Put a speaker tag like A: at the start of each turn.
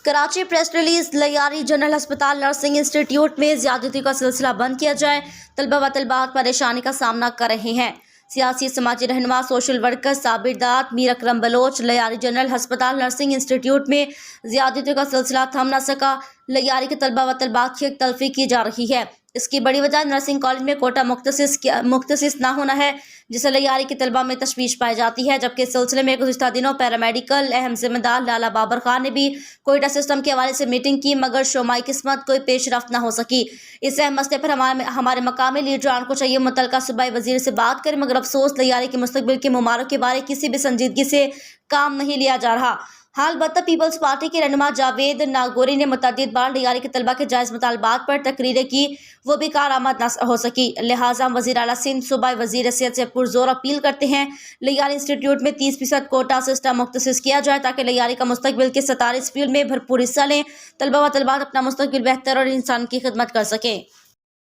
A: Karachi press release. Lyari general अस्पताल nursing institute में ज्यादती का सिलसिला बंद किया जाए। तलबा व तलबात परेशानी का सामना कर रहे हैं। सियासी समाजी रहनुमा सोशल वर्कर साबिर दाद मीर अकरम बलोच। लैयारी जनरल अस्पताल नर्सिंग इंस्टीट्यूट में ज्यादती का सिलसिला थम न सका। लैयारी के तलबा व तलबात की तलफी की जा रही है। इसकी बड़ी वजह नर्सिंग कॉलेज में कोटा मुख्तसिस न होना है, जिसे लैयारी के तलबा में तशवीश पाई जाती है। जबकि इस सिलसिले में गुज़िश्ता दिनों पैरामेडिकल अहम जिम्मेदार लाला बाबर खान ने भी कोयटा सिस्टम के हवाले से मीटिंग की, मगर शोमाई किस्मत कोई पेशरफ्त न हो सकी। इस अहम मसले पर हमारे मकामी लीडरान को चाहिए मुतल्लिका सूबाई वजीर से बात करें, मगर अफसोस लैयारी के मुस्तकबिल के मुमारों के बारे किसी भी संजीदगी से काम नहीं लिया जा रहा। हाल बत्ता पीपल्स पार्टी के रहनुमा जावेद नागौरी ने मुतअद्दिद बार लैयारी के तलबा के जायज़ मुतालबात पर तकरीरें की, वो भी कारआमद न हो सकी। लिहाजा हम वज़ीर आला सिंध सूबाई वज़ीर सेहत से पुरजोर अपील करते हैं, लैयारी इंस्टीट्यूट में 30% कोटा सिस्टम मुख्तसिस किया जाए, ताकि लैयारी का मुस्तकबिल के 17 फील्ड में भरपूर हिस्सा लें। तलबा व तलबात अपना मुस्तकबिल बेहतर और इंसान की खिदमत कर सकें।